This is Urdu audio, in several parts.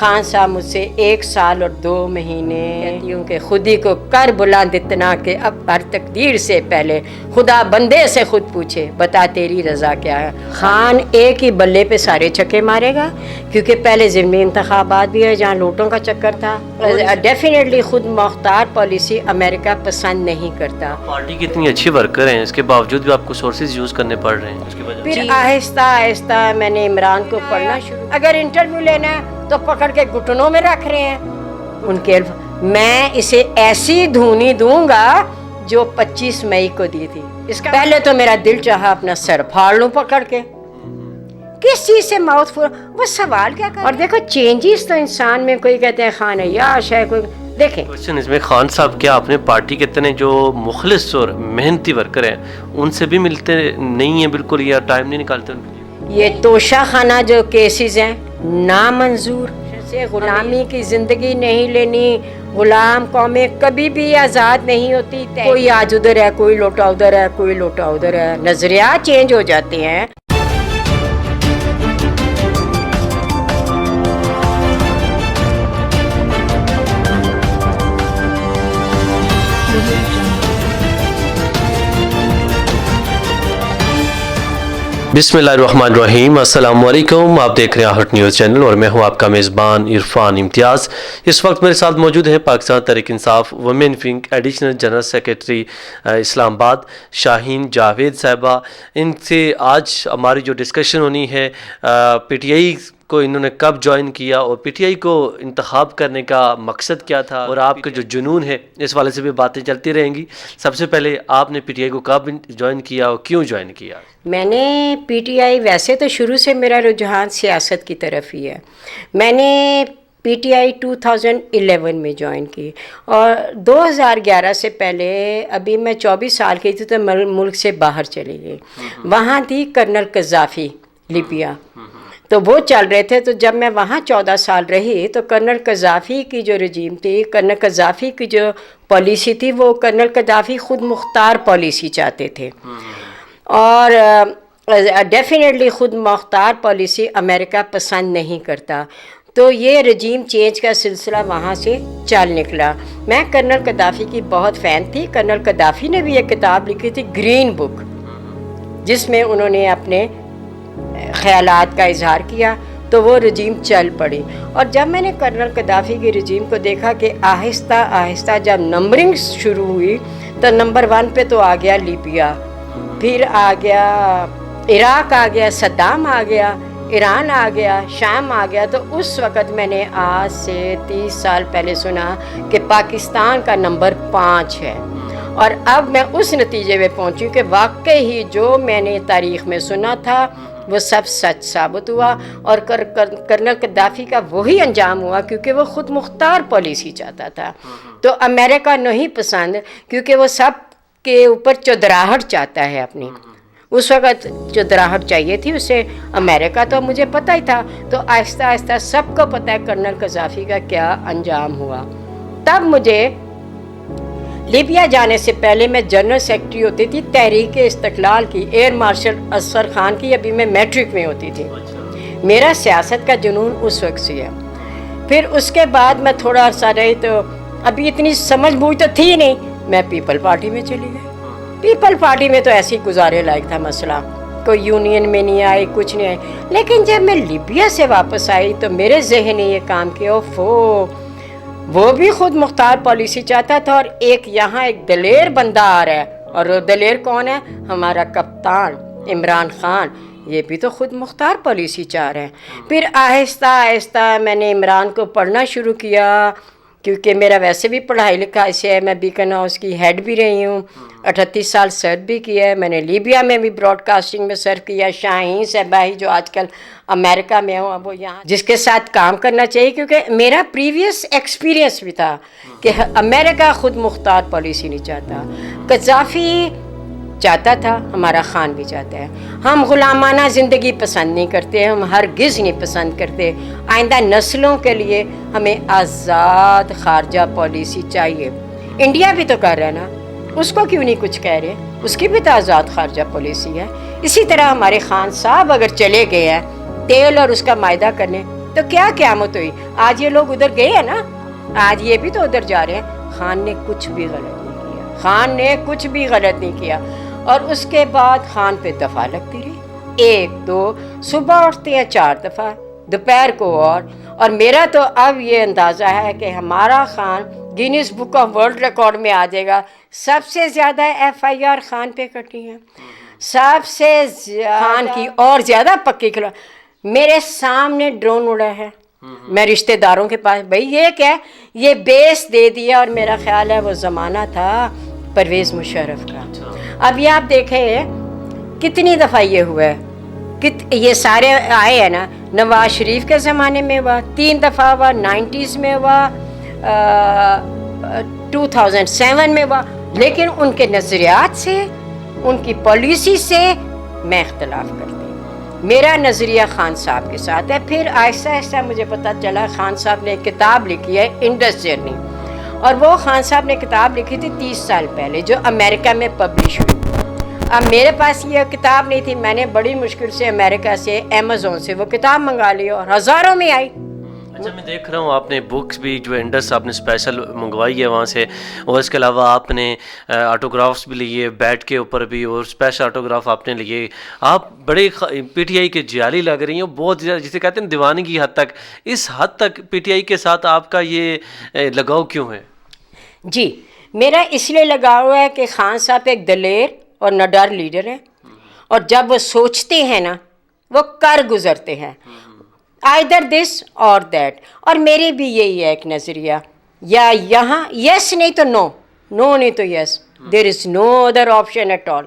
خان صاحب مجھ سے 1 سال اور 2 مہینے کہتی ہوں کہ خودی کو کر بلند اتنا کہ اب ہر تقدیر سے پہلے خدا بندے سے خود پوچھے بتا تیری رضا کیا ہے۔ خان ایک ہی بلے پہ سارے چھکے مارے گا، کیونکہ پہلے ضمنی انتخابات بھی ہے جہاں لوٹوں کا چکر تھا۔ ڈیفینیٹلی خود مختار پالیسی امریکہ پسند نہیں کرتا۔ پارٹی کی اتنی اچھی ورکر ہیں، اس کے باوجود بھی آپ کو سورسز یوز کرنے پڑ رہے ہیں، اس کی وجہ پھر آہستہ آہستہ میں نے عمران کو پڑھنا شروع، اگر انٹرویو لینا ہے تو پکڑ کے گھٹنوں میں رکھ رہے ہیں ان کے۔ میں اسے ایسی دھونی دوں گا جو 25 مئی کو دی تھی۔ اس کا پہلے تو میرا دل چاہا اپنا سر پھاڑ لوں پکڑ کے، کس چیز سے ماؤتھ فل، وہ سوال کیا کر۔ اور دیکھو چینجز تو انسان میں، کوئی کہتے ہیں خان عیاش ہے، کوئی دیکھیں کوشچن اس میں خان صاحب کیا اپنے پارٹی کے اتنے جو مخلص اور محنتی ورکر ہیں ان سے بھی ملتے نہیں ہیں بالکل، یا ٹائم نہیں نکالتے ان کے لیے؟ یہ توشہ خانہ جو کیسز ہیں نامنظور سے، غلامی کی زندگی نہیں لینی، غلام قومیں کبھی بھی آزاد نہیں ہوتی۔ کوئی آج ادھر ہے، کوئی لوٹا ادھر ہے، کوئی لوٹا ادھر ہے، نظریات چینج ہو جاتے ہیں۔ بسم اللہ الرحمن الرحیم، السلام علیکم، آپ دیکھ رہے ہیں آہٹ نیوز چینل اور میں ہوں آپ کا میزبان عرفان امتیاز۔ اس وقت میرے ساتھ موجود ہیں Pakistan Tehreek Insaf women wing additional general secretary Islamabad Shaheen Javed صاحبہ۔ ان سے آج ہماری جو ڈسکشن ہونی ہے پی ٹی آئی کو انہوں نے کب جوائن کیا اور پی ٹی آئی کو انتخاب کرنے کا مقصد کیا تھا، اور آپ کا جو جنون ہے اس والے سے بھی باتیں چلتی رہیں گی۔ سب سے پہلے آپ نے پی ٹی آئی کو کب جوائن کیا اور کیوں جوائن کیا؟ میں نے پی ٹی آئی، ویسے تو شروع سے میرا رجحان سیاست کی طرف ہی ہے۔ میں نے پی ٹی آئی 2011 میں جوائن کی، اور 2011 سے پہلے ابھی میں 24 سال کی تھی تو ملک سے باہر چلی گئی۔ وہاں تھی کرنل قذافی لیبیا، تو وہ چل رہے تھے، تو جب میں وہاں 14 سال رہی تو کرنل قذافی کی جو رجیم تھی، کرنل قذافی کی جو پالیسی تھی، وہ کرنل قذافی خود مختار پالیسی چاہتے تھے، اور ڈیفینیٹلی خود مختار پالیسی امریکہ پسند نہیں کرتا، تو یہ رجیم چینج کا سلسلہ وہاں سے چل نکلا۔ میں کرنل قذافی کی بہت فین تھی۔ کرنل قذافی نے بھی ایک کتاب لکھی تھی گرین بک، جس میں انہوں نے اپنے خیالات کا اظہار کیا، تو وہ رجیم چل پڑی۔ اور جب میں نے کرنل قذافی کی رجیم کو دیکھا کہ آہستہ آہستہ جب نمبرنگ شروع ہوئی تو نمبر 1 پہ تو آ گیا لیبیا، پھر آ گیا عراق، آ گیا صدام، آ گیا ایران، آ گیا شام، آ گیا، تو اس وقت میں نے آج سے 30 سال پہلے سنا کہ پاکستان کا نمبر 5 ہے، اور اب میں اس نتیجے میں پہنچی کہ واقعی ہی جو میں نے تاریخ میں سنا تھا وہ سب سچ ثابت ہوا، اور کرنل قذافی کا وہی انجام ہوا، کیونکہ وہ خود مختار پالیسی چاہتا تھا۔ تو امریکہ نہیں پسند، کیونکہ وہ سب کے اوپر چودراہٹ چاہتا ہے اپنی۔ اس وقت چودراہٹ چاہیے تھی اسے امریکہ، تو مجھے پتہ ہی تھا، تو آہستہ آہستہ سب کو پتہ ہے کرنل قذافی کا کیا انجام ہوا۔ تب مجھے لیبیا جانے سے پہلے میں جنرل سیکرٹری ہوتی تھی تحریک استقلال کی، ایئر مارشل اصغر خان کی، ابھی میں میٹرک میں ہوتی تھی۔ میرا سیاست کا جنون اس وقت سے ہے۔ پھر اس کے بعد میں تھوڑا عرصہ رہی تو ابھی اتنی سمجھ بوجھ تو تھی نہیں، میں پیپل پارٹی میں چلی گئی۔ پیپل پارٹی میں تو ایسے ہی گزارے لائق تھا مسئلہ، کوئی یونین میں نہیں آئی، کچھ نہیں آئی۔ لیکن جب میں لیبیا سے واپس آئی تو میرے ذہن نے یہ کام کیا، وہ بھی خود مختار پالیسی چاہتا تھا، اور یہاں ایک دلیر بندہ آ رہا ہے، اور وہ دلیر کون ہے؟ ہمارا کپتان عمران خان، یہ بھی تو خود مختار پالیسی چاہ رہے ہیں۔ پھر آہستہ آہستہ میں نے عمران کو پڑھنا شروع کیا، کیونکہ میرا ویسے بھی پڑھائی لکھائی سے ہے، میں بیکن ہاؤس کی ہیڈ بھی رہی ہوں، 38 سال سرو بھی کیا ہے، میں نے لیبیا میں بھی براڈ کاسٹنگ میں سرو کیا۔ شاہین صاحبہ ہی جو آج کل امریکہ میں ہوں، وہ یہاں جس کے ساتھ کام کرنا چاہیے، کیونکہ میرا پریویس ایکسپیرینس بھی تھا کہ امریکہ خود مختار پالیسی نہیں چاہتا۔ قذافی چاہتا تھا، ہمارا خان بھی چاہتا ہے۔ ہم غلامانہ زندگی پسند نہیں کرتے، ہم ہرگز نہیں پسند کرتے۔ آئندہ نسلوں کے لیے ہمیں آزاد خارجہ پالیسی چاہیے۔ انڈیا بھی تو کر رہا ہے نا، اس کو کیوں نہیں کچھ کہہ رہے؟ اس کی بھی تو آزاد خارجہ پالیسی ہے۔ اسی طرح ہمارے خان صاحب اگر چلے گئے ہیں تیل اور اس کا معاہدہ کرنے، تو کیا قیامت ہوئی؟ آج یہ لوگ ادھر گئے ہیں نا, آج یہ بھی تو ادھر جا رہے ہیں. خان نے کچھ بھی غلط نہیں کیا, خان نے کچھ بھی غلط نہیں کیا. اور اس کے بعد خان پہ دفعہ لگتی رہی, 1 2, صبح اٹھتے ہیں 4 دفعہ, دوپہر کو اور میرا تو اب یہ اندازہ ہے کہ ہمارا Khan Guinness book of world record میں آ جائے گا. سب سے زیادہ FIR خان پہ کٹی ہیں, سب سے خان کی اور زیادہ پکی کھلا. میرے سامنے ڈرون اڑا ہے, میں رشتہ داروں کے پاس, بھائی یہ کیا ہے, یہ بیس دے دیا. اور میرا خیال ہے وہ زمانہ تھا پرویز مشرف کا. اب یہ آپ دیکھیں کتنی دفعہ یہ ہوا ہے, یہ سارے آئے ہیں نا. نواز شریف کے زمانے میں ہوا, 3 دفعہ ہوا, 90s میں ہوا, 2007 میں ہوا. لیکن ان کے نظریات سے, ان کی پالیسی سے میں اختلاف کرتی ہوں. میرا نظریہ خان صاحب کے ساتھ ہے. پھر آہستہ آہستہ مجھے پتہ چلا خان صاحب نے ایک کتاب لکھی ہے انڈس جرنی, اور وہ خان صاحب نے کتاب لکھی تھی 30 سال پہلے, جو امریکہ میں پبلش ہوئی. اب میرے پاس یہ کتاب نہیں تھی, میں نے بڑی مشکل سے امریکہ سے ایمیزون سے وہ کتاب منگا لی اور ہزاروں میں آئی. اچھا, میں دیکھ رہا ہوں آپ نے بکس بھی جو انڈس آپ نے اسپیشل منگوائی ہے وہاں سے, اور اس کے علاوہ آپ نے آٹوگرافس بھی لیے, بیٹ کے اوپر بھی, اور اسپیشل آٹوگراف آپ نے لیے. آپ بڑے PTI کے جیالی لگ رہی ہیں, بہت زیادہ جسے کہتے ہیں دیوانگی کی حد تک. اس حد تک PTI کے ساتھ آپ کا یہ لگاؤ کیوں ہے؟ جی, میرا اس لیے لگاؤ ہے کہ خان صاحب ایک دلیر اور نڈر لیڈر ہیں, اور جب وہ سوچتے ہیں نا وہ کر گزرتے ہیں, either this or that. اور میری بھی یہی ہے ایک نظریہ, یا یہاں یس نہیں تو نو, نو نہیں تو yes, there is no other option at all.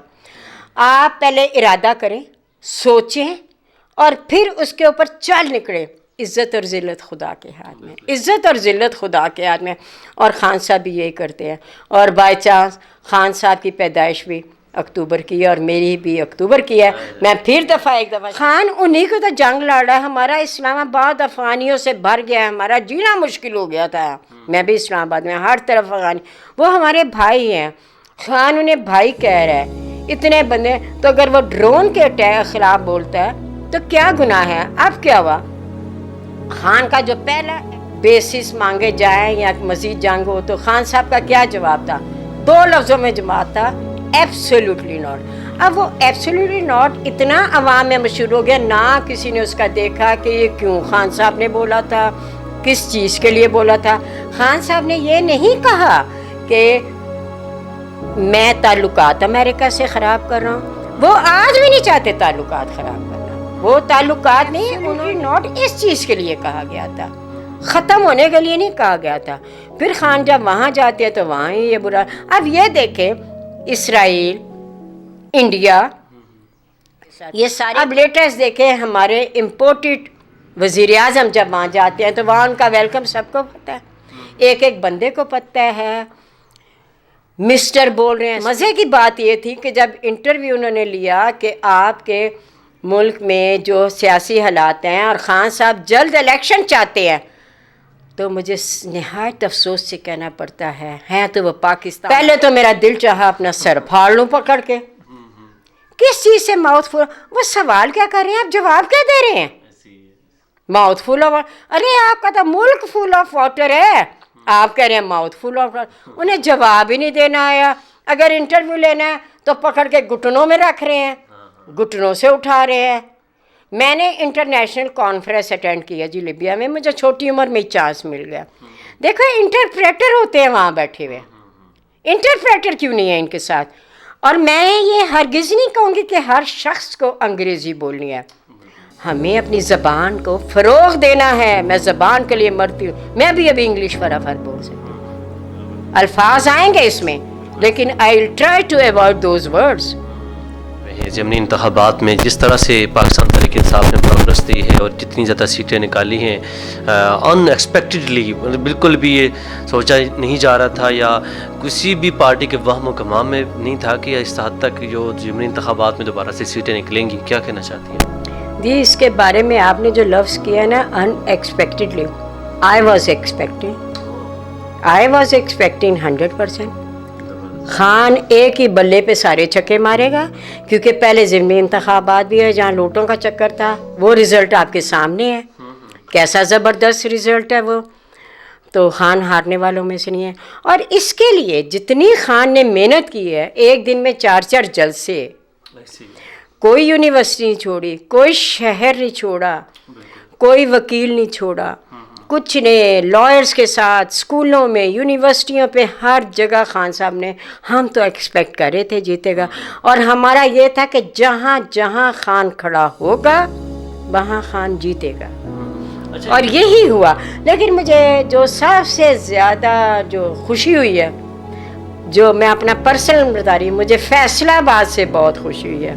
آپ پہلے ارادہ کریں, سوچیں, اور پھر اس کے اوپر چل نکلیں. عزت اور ذلت خدا کے ہاتھ میں, عزت اور ذلت خدا کے ہاتھ میں. اور خان صاحب بھی یہی کرتے ہیں. اور بائی چانس خان صاحب کی پیدائش بھی اکتوبر کی ہے اور میری بھی اکتوبر کی ہے. میں پھر ایک دفعہ خان انہی کو تو جنگ لڑ رہا ہے. ہمارا اسلام آباد افغانیوں سے بھر گیا ہے, ہمارا جینا مشکل ہو گیا تھا. میں بھی اسلام آباد میں, ہر طرف افغانی, وہ ہمارے بھائی ہیں. خان انہیں بھائی کہہ رہا ہے, اتنے بندے. تو اگر وہ ڈرون کے خلاف بولتا ہے تو کیا گناہ ہے؟ اب کیا ہوا؟ خان کا جو پہلا بیسس مانگے جائیں یا مزید جنگ ہو, تو خان صاحب کا کیا جواب تھا؟ 2 لفظوں میں جواب تھا, ایبسولوٹلی ناٹ. اب وہ ایبسولوٹلی ناٹ اتنا عوام میں مشہور ہو گیا, نہ کسی نے اس کا دیکھا کہ یہ کیوں خان صاحب نے بولا تھا, کس چیز کے لیے بولا تھا. خان صاحب نے یہ نہیں کہا کہ میں تعلقات امریکہ سے خراب کر رہا ہوں. وہ آج بھی نہیں چاہتے تعلقات خراب کرنا, وہ تعلقات نہیں, انہوں نے ناٹ اس چیز کے لیے کہا گیا تھا, ختم ہونے کے لیے نہیں کہا گیا تھا. پھر خان جب وہاں جاتے ہیں تو وہاں ہی یہ برا. اب یہ دیکھیں اسرائیل, انڈیا, یہ سارے. اب لیٹسٹ دیکھیں ہمارے امپورٹڈ وزیر اعظم جب وہاں جاتے ہیں تو وہاں ان کا ویلکم سب کو پتہ ہے, ایک ایک بندے کو پتہ ہے. مسٹر بول رہے ہیں. مزے کی بات یہ تھی کہ جب انٹرویو انہوں نے لیا کہ آپ کے ملک میں جو سیاسی حالات ہیں اور خان صاحب جلد الیکشن چاہتے ہیں, تو مجھے نہایت افسوس سے کہنا پڑتا ہے تو وہ پاکستان. پہلے تو میرا دل چاہا اپنا سر پھاڑ لوں پکڑ کے, کس چیز سے ماؤتھ فل. وہ سوال کیا کر رہے ہیں, آپ جواب کیا دے رہے ہیں؟ Mouth full of. ارے آپ کا تو ملک فل آف واٹر ہے, آپ کہہ رہے ہیں ماؤتھ فل آف واٹر. انہیں جواب ہی نہیں دینا آیا. اگر انٹرویو لینا ہے تو پکڑ کے گھٹنوں میں رکھ رہے ہیں, گھٹنوں سے اٹھا رہے ہیں. میں نے انٹرنیشنل کانفرنس اٹینڈ کیا جی لیبیا میں, مجھے چھوٹی عمر میں چانس مل گیا. دیکھو انٹرپریٹر ہوتے ہیں وہاں بیٹھے ہوئے, انٹرپریٹر کیوں نہیں ہے ان کے ساتھ؟ اور میں یہ ہرگز نہیں کہوں گی کہ ہر شخص کو انگریزی بولنی ہے, ہمیں اپنی زبان کو فروغ دینا ہے. میں زبان کے لیے مرتی ہوں, میں بھی ابھی انگلش فٹافٹ بول سکتی ہوں, الفاظ آئیں گے اس میں, لیکن I will try to avoid those words. ضمنی انتخابات میں جس طرح سے پاکستان تحریک انصاف نے پروگرس دی ہے اور جتنی زیادہ سیٹیں نکالی ہیں ان ایکسپیکٹڈلی, بالکل بھی یہ سوچا نہیں جا رہا تھا یا کسی بھی پارٹی کے وہم و گمان میں نہیں تھا کہ اس حد تک جو ضمنی انتخابات میں دوبارہ سے سیٹیں نکلیں گی. کیا کہنا چاہتی ہیں جی اس کے بارے میں؟ آپ نے جو لفظ کیا نا unexpectedly, I was expecting 100%. Khan ایک ہی بلے پہ سارے چھکے مارے گا, کیونکہ پہلے ضمنی انتخابات بھی ہے جہاں لوٹوں کا چکر تھا, وہ رزلٹ آپ کے سامنے ہے. کیسا زبردست رزلٹ ہے وہ. تو خان ہارنے والوں میں سے نہیں ہے. اور اس کے لیے جتنی خان نے محنت کی ہے، ایک دن میں 4 جلسے، کوئی یونیورسٹی نہیں چھوڑی، کوئی شہر نہیں چھوڑا، کوئی وکیل نہیں چھوڑا، کچھ نے لائرز کے ساتھ اسکولوں میں، یونیورسٹیوں پہ، ہر جگہ خان صاحب نے. ہم تو ایکسپیکٹ کر رہے تھے جیتے گا، اور ہمارا یہ تھا کہ جہاں جہاں خان کھڑا ہوگا وہاں خان جیتے گا، اور یہی ہوا. لیکن مجھے جو سب سے زیادہ جو خوشی ہوئی ہے، جو میں اپنا پرسنل بتا رہی ہوں، مجھے فیصلہ آباد سے بہت خوشی ہوئی ہے.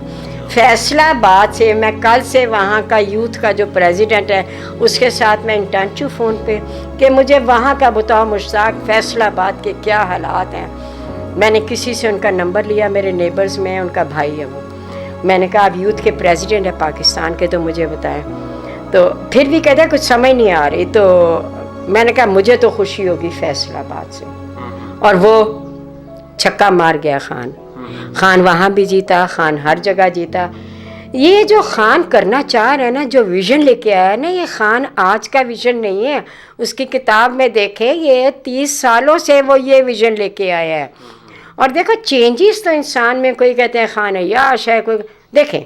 فیصلہ آباد سے میں کل سے وہاں کا یوتھ کا جو پریزیڈنٹ ہے اس کے ساتھ میں انٹچ ہوں فون پہ، کہ مجھے وہاں کا بتاؤ مشتاق، فیصلہ آباد کے کیا حالات ہیں. میں نے کسی سے ان کا نمبر لیا، میرے نیبرز میں ان کا بھائی ہے وہ. میں نے کہا آپ یوتھ کے پریزیڈنٹ ہیں پاکستان کے، تو مجھے بتائیں. تو پھر بھی کہتے ہیں کچھ سمجھ نہیں آ رہی. تو میں نے کہا مجھے تو خوشی ہوگی فیصلہ آباد سے. اور وہ چھکا مار گیا خان. خان وہاں بھی جیتا، خان ہر جگہ جیتا. یہ جو خان کرنا چاہ رہے ہیں نا، جو ویژن لے کے آیا ہے نا، یہ خان آج کا ویژن نہیں ہے. اس کی کتاب میں دیکھیں، یہ 30 سالوں سے وہ یہ ویژن لے کے آیا ہے. اور دیکھو چینجز تو انسان میں، کوئی کہتے ہیں خان عیاش ہے، کوئی دیکھیں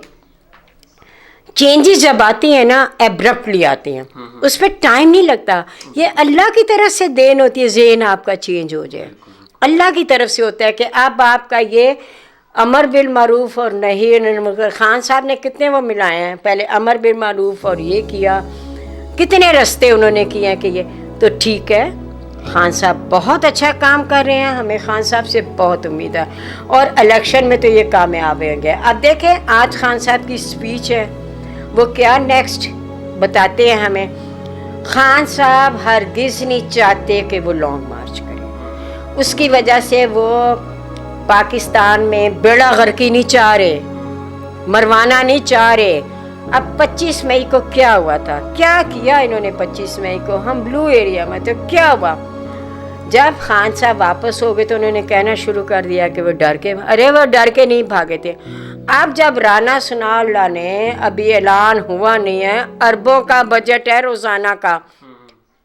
چینجز جب آتی ہیں نا ایبرپٹلی آتی ہیں، اس پہ ٹائم نہیں لگتا. یہ اللہ کی طرف سے دین ہوتی ہے، ذہن آپ کا چینج ہو جائے. اللہ کی طرف سے ہوتا ہے کہ اب آپ کا یہ امر بالمعروف اور نہی عن المنکر. خان صاحب نے کتنے وہ ملائے ہیں، پہلے امر بالمعروف اور یہ کیا، کتنے رستے انہوں نے کیے ہیں کہ یہ. تو ٹھیک ہے، خان صاحب بہت اچھا کام کر رہے ہیں، ہمیں خان صاحب سے بہت امید ہے، اور الیکشن میں تو یہ کامیاب ہو گئے. اب دیکھیں آج خان صاحب کی اسپیچ ہے، وہ کیا نیکسٹ بتاتے ہیں ہمیں. خان صاحب ہرگز نہیں چاہتے کہ وہ لانگ مارچ کریں. اس کی وجہ سے وہ پاکستان میں بیڑا غرقی نہیں چاہ رہے، مروانا نہیں چاہ رہے. اب 25 مئی کو کیا ہوا تھا، کیا کیا انہوں نے 25 مئی کو؟ ہم بلو ایریا میں تو کیا ہوا؟ جب خان صاحب واپس ہو گئے تو انہوں نے کہنا شروع کر دیا کہ وہ ڈر کے، ارے وہ ڈر کے نہیں بھاگے تھے. اب جب رانا ثناء اللہ نے، ابھی اعلان ہوا نہیں ہے، اربوں کا بجٹ ہے روزانہ کا،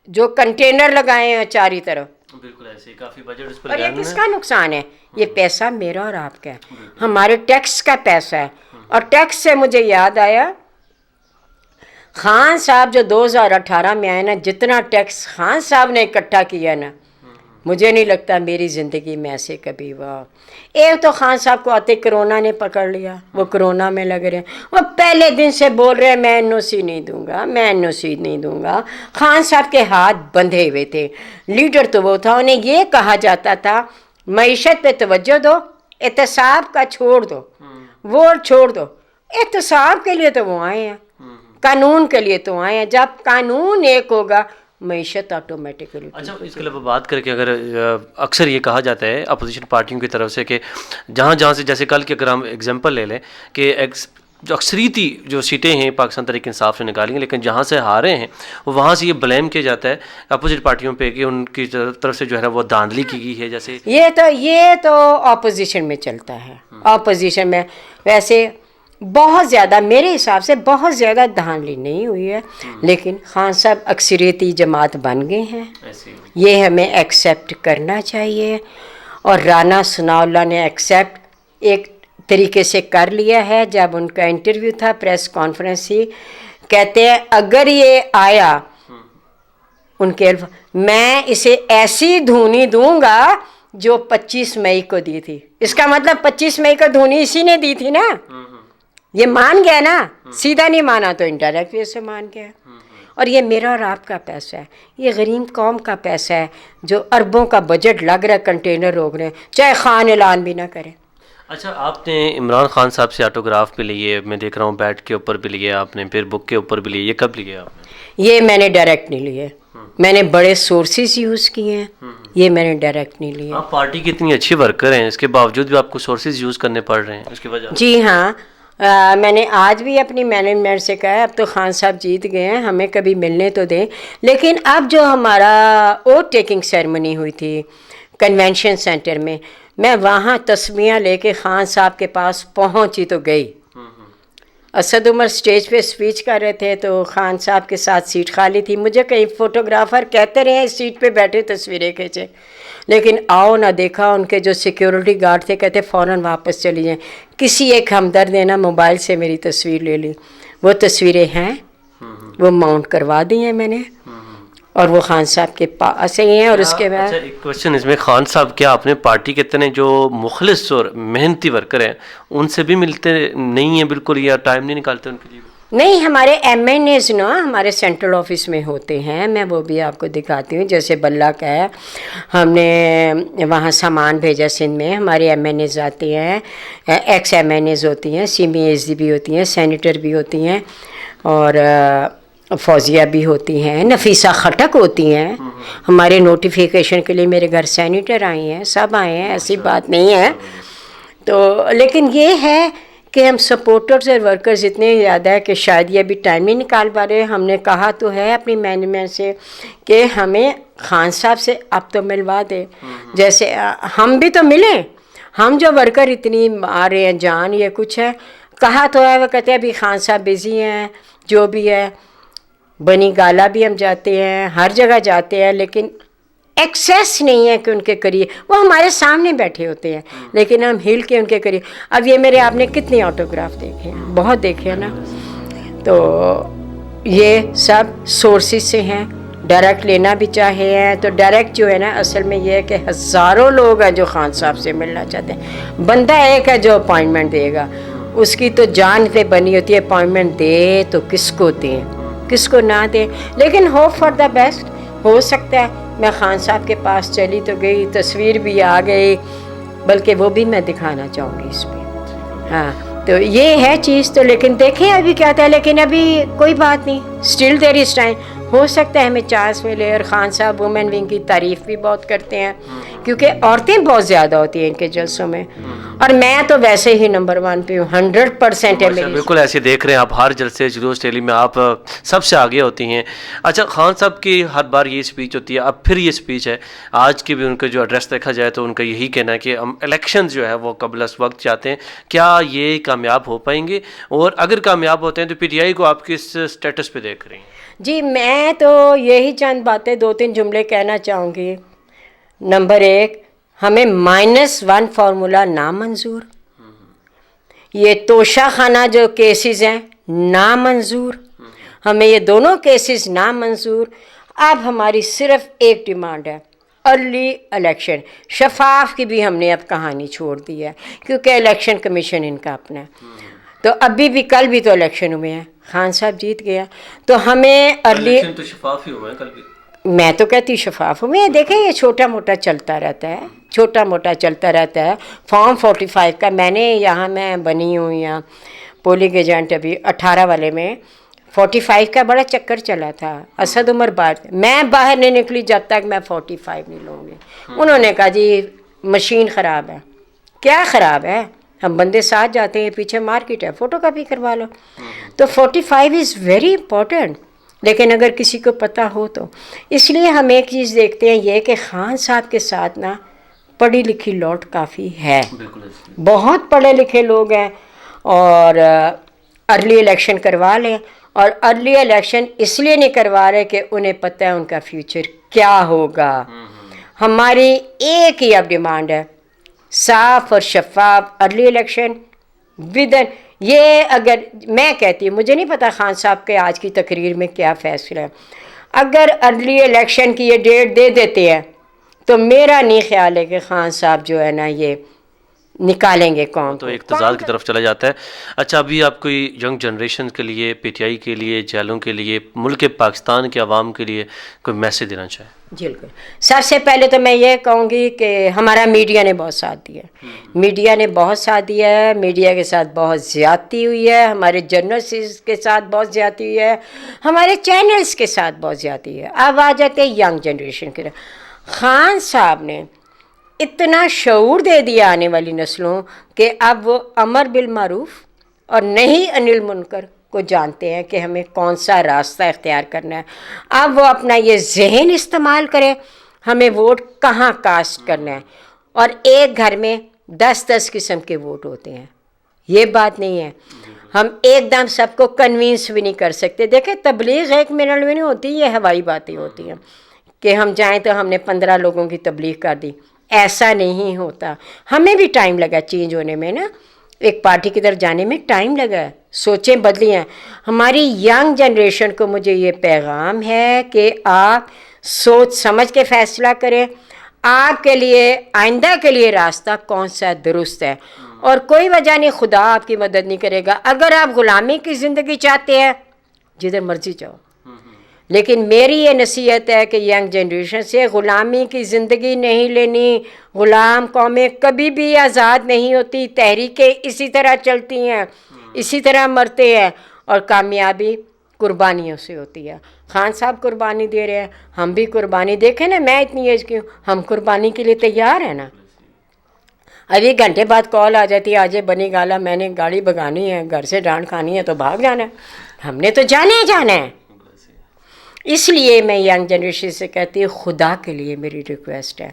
جو کنٹینر لگائے ہیں چاری طرف، بالکل ایسے ہی کافی بجٹ اس پر اور یہ کس کا نقصان ہے؟ یہ پیسہ میرا اور آپ کا ہے، ہمارے ٹیکس کا پیسہ ہے. اور ٹیکس سے مجھے یاد آیا، خان صاحب جو 2018 میں آئے نا، جتنا ٹیکس خان صاحب نے اکٹھا کیا نا، مجھے نہیں لگتا میری زندگی میں ایسے کبھی ہوا. ایک تو خان صاحب کو آتے کرونا نے پکڑ لیا، وہ کرونا میں لگ رہے ہیں، وہ پہلے دن سے بول رہے ہیں میں NOC نہیں دوں گا، میں NOC نہیں دوں گا. خان صاحب کے ہاتھ بندھے ہوئے تھے. لیڈر تو وہ تھا، انہیں یہ کہا جاتا تھا معیشت پہ توجہ دو، احتساب کا چھوڑ دو، ووٹ چھوڑ دو. احتساب کے لیے تو وہ آئے ہیں، قانون کے لیے تو آئے ہیں. جب قانون ایک ہوگا معیشت آٹومیٹکلی. اچھا، اس کے علاوہ بات کر کے اگر اکثر یہ کہا جاتا ہے اپوزیشن پارٹیوں کی طرف سے کہ جہاں جہاں سے، جیسے کل کی اگر ہم ایگزامپل لے لیں کہ جو اکثریتی جو سیٹیں ہیں پاکستان تحریک انصاف سے نکالی ہیں، لیکن جہاں سے ہارے ہیں وہاں سے یہ بلیم کیا جاتا ہے اپوزٹ پارٹیوں پہ کہ ان کی طرف سے جو ہے وہ دھاندلی کی گئی ہے. جیسے یہ تو اپوزیشن میں چلتا ہے. اپوزیشن میں ویسے بہت زیادہ، میرے حساب سے بہت زیادہ دھاندلی نہیں ہوئی ہے، لیکن خان صاحب اکثریتی جماعت بن گئے ہیں، یہ ہمیں ایکسیپٹ کرنا چاہیے. اور رانا ثناء اللہ نے ایکسیپٹ ایک طریقے سے کر لیا ہے. جب ان کا انٹرویو تھا، پریس کانفرنس ہی، کہتے ہیں اگر یہ آیا، ان کے میں اسے ایسی دھونی دوں گا جو 25 مئی کو دی تھی. اس کا مطلب 25 مئی کو دھونی اسی نے دی تھی نا. یہ مان گیا نا، سیدھا نہیں مانا تو انڈائریکٹ وے سے مان گیا. اور یہ میرا اور آپ کا پیسہ ہے، یہ غریب قوم کا پیسہ ہے، جو اربوں کا بجٹ لگ رہا ہے کنٹینر روک رہے ہیں، چاہے خان اعلان بھی نہ کرے. اچھا، آپ نے عمران خان صاحب سے آٹوگراف بھی لیے، میں دیکھ رہا ہوں بیٹ کے اوپر بھی لیے آپ نے، پھر بک کے اوپر بھی لیے، یہ کب لیے آپ نے؟ یہ میں نے ڈائریکٹ نہیں لیے، میں نے بڑے سورسز یوز کیے ہیں، یہ میں نے ڈائریکٹ نہیں لیے. آپ پارٹی کی اتنی اچھی ورکر ہیں، اس کے باوجود بھی آپ کو سورسز یوز کرنے پڑ رہے ہیں، اس کی وجہ؟ جی ہاں، میں نے آج بھی اپنی مینجمنٹ سے کہا ہے اب تو خان صاحب جیت گئے ہیں، ہمیں کبھی ملنے تو دیں. لیکن اب جو ہمارا اوٹ ٹیکنگ سیرمنی ہوئی تھی کنونشن سینٹر میں وہاں تسمیہ لے کے خان صاحب کے پاس پہنچی تو گئی. اسد عمر اسٹیج پہ اسپیچ کر رہے تھے تو خان صاحب کے ساتھ سیٹ خالی تھی. مجھے کئی فوٹوگرافر کہتے رہے اس سیٹ پہ بیٹھے تصویریں کھینچے, لیکن آؤ نہ دیکھا ان کے جو سیکیورٹی گارڈ تھے کہتے فوراً واپس چلی جائیں. کسی ایک ہمدرد نے نا موبائل سے میری تصویر لے لی. وہ تصویریں ہیں, وہ ماؤنٹ کروا دی ہیں میں نے, اور وہ خان صاحب کے پاس ہی ہیں. اور اس کے بعد ایک کوشچن اس میں, خان صاحب کیا اپنے پارٹی کے اتنے جو مخلص اور محنتی ورکر ہیں ان سے بھی ملتے نہیں ہیں بالکل, یا ٹائم نہیں نکالتے ان کے لیے؟ نہیں, ہمارے ایم این ایز نا ہمارے سینٹرل آفس میں ہوتے ہیں, میں وہ بھی آپ کو دکھاتی ہوں. جیسے بلہ کا ہے, ہم نے وہاں سامان بھیجا سندھ میں, ہمارے ایم این ایز آتے ہیں, ایکس ایم این ایز ہوتی ہیں, سیمی ایز ڈی بھی ہوتی ہیں, سینیٹر بھی ہوتی ہیں, اور فوزیہ بھی ہوتی ہیں, نفیسہ خٹک ہوتی ہیں. ہمارے نوٹیفیکیشن کے لیے میرے گھر سینیٹر آئی ہیں, سب آئے ہیں, ایسی بات نہیں ہے. تو لیکن یہ ہے کہ ہم سپورٹرز اور ورکرز اتنے زیادہ ہے کہ شاید یہ ابھی ٹائم نہیں نکال پا رہے. ہم نے کہا تو ہے اپنی مینجمنٹ سے کہ ہمیں خان صاحب سے اب تو ملوا دے. جیسے ہم بھی تو ملیں, ہم جو ورکر اتنی آ رہے ہیں جان, یہ کچھ ہے کہا تو ہے, وہ کہتے ہیں ابھی خان صاحب بزی ہیں, جو بھی ہے. بنی گالا بھی ہم جاتے ہیں, ہر جگہ جاتے ہیں, لیکن ایکسیس نہیں ہے کہ ان کے قریب, وہ ہمارے سامنے بیٹھے ہوتے ہیں لیکن ہم ہل کے ان کے قریب. اب یہ میرے آپ نے کتنے آٹوگراف دیکھے ہیں, بہت دیکھے ہیں نا. تو یہ سب سورسز سے ہیں, ڈائریکٹ لینا بھی چاہے ہیں تو ڈائریکٹ جو ہے نا, اصل میں یہ ہے کہ ہزاروں لوگ ہیں جو خان صاحب سے ملنا چاہتے ہیں. بندہ ایک ہے جو اپوائنٹمنٹ دے گا, اس کی تو جان پہ بنی ہوتی ہے, اپوائنٹمنٹ دے تو کس کو دیں کس کو نہ دیں. لیکن ہوپ فار دا بیسٹ, ہو سکتا ہے. میں خان صاحب کے پاس چلی تو گئی, تصویر بھی آ گئی, بلکہ وہ بھی میں دکھانا چاہوں گی اس پہ. ہاں, تو یہ ہے چیز. تو لیکن دیکھیں ابھی کیا تھا, لیکن ابھی کوئی بات نہیں, اسٹل دیر از ٹائم. ہو سکتا ہے ہمیں چانس ملے. اور خان صاحب وومن ونگ کی تعریف بھی بہت کرتے ہیں کیونکہ عورتیں بہت زیادہ ہوتی ہیں ان کے جلسوں میں, اور میں تو ویسے ہی نمبر 1 پہ ہوں, 100% ہے میری. بالکل ایسے دیکھ رہے ہیں آپ, ہر جلسے جلوس ریلی میں آپ سب سے آگے ہوتی ہیں. اچھا, خان صاحب کی ہر بار یہ اسپیچ ہوتی ہے, اب پھر یہ اسپیچ ہے, آج کی بھی ان کا جو ایڈریس دیکھا جائے تو ان کا یہی کہنا ہے کہ ہم الیکشن جو ہے وہ قبل از وقت چاہتے ہیں. کیا یہ کامیاب ہو پائیں گے, اور اگر کامیاب ہوتے ہیں تو پی ٹی آئی کو آپ کس اسٹیٹس پہ دیکھ رہی ہیں؟ جی, میں تو یہی چند باتیں 2-3 جملے کہنا چاہوں گی. نمبر 1, ہمیں -1 فارمولہ نامنظور. یہ توشہ خانہ جو کیسز ہیں نامنظور, ہمیں یہ دونوں کیسز نامنظور. اب ہماری صرف ایک ڈیمانڈ ہے, ارلی الیکشن. شفاف کی بھی ہم نے اب کہانی چھوڑ دی ہے کیونکہ الیکشن کمیشن ان کا اپنا ہے. تو ابھی بھی کل بھی تو الیکشن ہوئے ہیں, خان صاحب جیت گیا, تو ہمیں ارلی. تو شفاف ہی ہوا ہے کل بھی. میں تو کہتی شفاف ہوئے ہیں. دیکھیں یہ چھوٹا موٹا چلتا رہتا ہے, چھوٹا موٹا چلتا رہتا ہے. فارم 45 کا میں نے یہاں میں بنی ہوں یہاں پولنگ ایجنٹ, ابھی 18 والے میں 45 کا بڑا چکر چلا تھا. اسد عمر بات, میں باہر نہیں نکلی جب تک میں 45 نہیں لوں گی. انہوں نے کہا جی مشین خراب ہے. کیا خراب ہے, ہم بندے ساتھ جاتے ہیں, پیچھے مارکیٹ ہے, فوٹو کاپی کروا لو. تو 45 از ویری امپورٹنٹ, لیکن اگر کسی کو پتہ ہو تو. اس لیے ہم ایک چیز دیکھتے ہیں یہ کہ خان صاحب کے ساتھ نا پڑھی لکھی لوٹ کافی ہے, بہت پڑھے لکھے لوگ ہیں, اور ارلی الیکشن کروا لیں. اور ارلی الیکشن اس لیے نہیں کروا رہے کہ انہیں پتہ ہے ان کا فیوچر کیا ہوگا. ہماری ایک ہی اب ڈیمانڈ ہے, صاف اور شفاف ارلی الیکشن ودن. یہ اگر میں کہتی ہوں, مجھے نہیں پتا خان صاحب کے آج کی تقریر میں کیا فیصلہ ہے, اگر ارلی الیکشن کی یہ ڈیٹ دے دیتے ہیں تو میرا نہیں خیال ہے کہ خان صاحب جو ہے نا یہ نکالیں گے قوم تو اقتدار کی طرف چلا جاتا ہے. اچھا, ابھی آپ کوئی ینگ جنریشن کے لیے, پی ٹی آئی کے لیے, جیلوں کے لیے, ملک پاکستان کے عوام کے لیے کوئی میسیج دینا چاہیں؟ جی بالکل. سب سے پہلے تو میں یہ کہوں گی کہ ہمارا میڈیا نے بہت ساتھ دیا ہے, میڈیا نے بہت ساتھ دیا ہے. میڈیا کے ساتھ بہت زیادتی ہوئی ہے, ہمارے جرنلسٹ کے ساتھ بہت زیادتی ہوئی ہے, ہمارے چینلز کے ساتھ بہت زیادتی ہے. اب آ جاتے ہیں ینگ جنریشن کے. خان صاحب نے اتنا شعور دے دیا آنے والی نسلوں کہ اب وہ امر بالمعروف اور نہیں انل منکر کو جانتے ہیں کہ ہمیں کون سا راستہ اختیار کرنا ہے. اب وہ اپنا یہ ذہن استعمال کریں ہمیں ووٹ کہاں کاسٹ کرنا ہے. اور ایک گھر میں 10 قسم کے ووٹ ہوتے ہیں, یہ بات نہیں ہے. ہم ایک دم سب کو کنوینس بھی نہیں کر سکتے. دیکھیں تبلیغ ایک منٹ میں نہیں ہوتی, یہ ہوائی باتیں ہوتی ہیں کہ ہم جائیں تو ہم نے 15 لوگوں کی تبلیغ کر دی. ایسا نہیں ہوتا. ہمیں بھی ٹائم لگا چینج ہونے میں نا, ایک پارٹی کی طرف جانے میں ٹائم لگا ہے, سوچیں بدلی ہیں. ہماری ینگ جنریشن کو مجھے یہ پیغام ہے کہ آپ سوچ سمجھ کے فیصلہ کریں, آپ کے لیے آئندہ کے لیے راستہ کون سا درست ہے, اور کوئی وجہ نہیں خدا آپ کی مدد نہیں کرے گا. اگر آپ غلامی کی زندگی چاہتے ہیں جدھر مرضی جاؤ, لیکن میری یہ نصیحت ہے کہ ینگ جنریشن سے غلامی کی زندگی نہیں لینی. غلام قومیں کبھی بھی آزاد نہیں ہوتی, تحریکیں اسی طرح چلتی ہیں, اسی طرح مرتے ہیں, اور کامیابی قربانیوں سے ہوتی ہے. خان صاحب قربانی دے رہے ہیں, ہم بھی قربانی. دیکھیں نا میں اتنی ایج کی ہوں, ہم قربانی کے لیے تیار ہیں نا. ابھی گھنٹے بعد کال آ جاتی ہے, آج بنی گالا میں نے گاڑی بھگانی ہے, گھر سے ڈانٹ کھانی ہے تو بھاگ جانا ہے. ہم نے تو جانا ہے. اس لیے میں ینگ جنریشن سے کہتی ہوں خدا کے لیے میری ریکویسٹ ہے,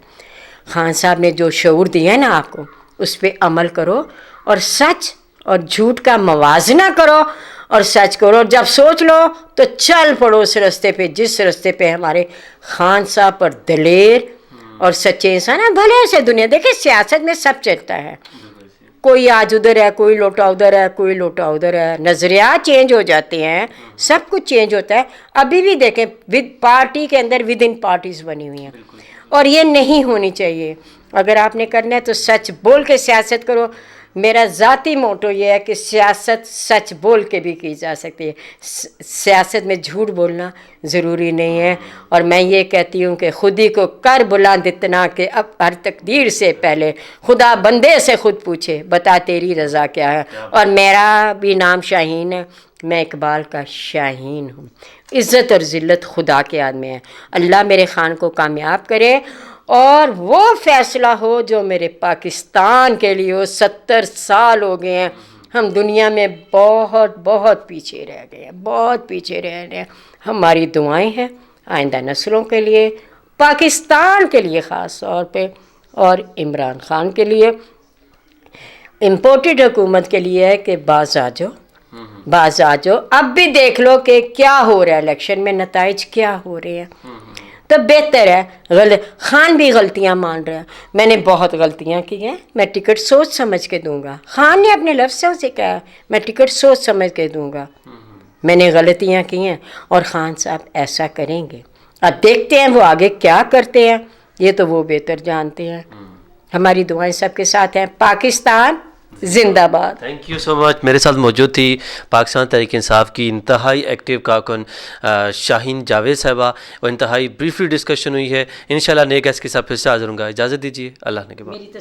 خان صاحب نے جو شعور دیا ہے نا آپ کو, اس پہ عمل کرو, اور سچ اور جھوٹ کا موازنہ کرو, اور سچ کرو. اور جب سوچ لو تو چل پڑو اس رستے پہ جس رستے پہ ہمارے خان صاحب پر دلیر اور سچے انسان ہیں. بھلے سے دنیا دیکھیں سیاست میں سب چلتا ہے, کوئی آج ادھر ہے, کوئی لوٹا ادھر ہے, کوئی لوٹا ادھر ہے, نظریات چینج ہو جاتے ہیں, سب کچھ چینج ہوتا ہے. ابھی بھی دیکھیں پارٹی کے اندر ود ان پارٹیز بنی ہوئی ہیں, اور یہ نہیں ہونی چاہیے. اگر آپ نے کرنا ہے تو سچ بول کے سیاست کرو. میرا ذاتی موٹو یہ ہے کہ سیاست سچ بول کے بھی کی جا سکتی ہے, سیاست میں جھوٹ بولنا ضروری نہیں ہے. اور میں یہ کہتی ہوں کہ خودی کو کر بلند اتنا کہ اب ہر تقدیر سے پہلے خدا بندے سے خود پوچھے بتا تیری رضا کیا ہے. اور میرا بھی نام شاہین ہے, میں اقبال کا شاہین ہوں. عزت اور ذلت خدا کے ہاتھ میں ہے. اللہ میرے خان کو کامیاب کرے, اور وہ فیصلہ ہو جو میرے پاکستان کے لیے ہو. 70 سال ہو گئے ہیں, ہم دنیا میں بہت بہت پیچھے رہ گئے ہیں, بہت پیچھے رہ گئے ہیں. ہماری دعائیں ہیں آئندہ نسلوں کے لیے, پاکستان کے لیے خاص طور پہ, اور عمران خان کے لیے, امپورٹڈ حکومت کے لیے ہے کہ باز آ جاؤ, باز آ جاؤ. اب بھی دیکھ لو کہ کیا ہو رہا ہے الیکشن میں, نتائج کیا ہو رہے ہیں, تو بہتر ہے. خان بھی غلطیاں مان رہا ہے, میں نے بہت غلطیاں کی ہیں, میں ٹکٹ سوچ سمجھ کے دوں گا. خان نے اپنے لفظوں سے کہا میں ٹکٹ سوچ سمجھ کے دوں گا. میں نے غلطیاں کی ہیں, اور خان صاحب ایسا کریں گے. اب دیکھتے ہیں وہ آگے کیا کرتے ہیں, یہ تو وہ بہتر جانتے ہیں. ہماری دعائیں سب کے ساتھ ہیں. پاکستان زندہ باد. تھینک یو سو مچ. میرے ساتھ موجود تھی پاکستان تحریک انصاف کی انتہائی ایکٹیو کارکن شاہین جاوید صاحبہ, وہ انتہائی بریفلی ڈسکشن ہوئی ہے. انشاءاللہ نئے گیسٹ کے ساتھ پھر سے حاضر ہوں گا. اجازت دیجیے, اللہ نے کے بعد.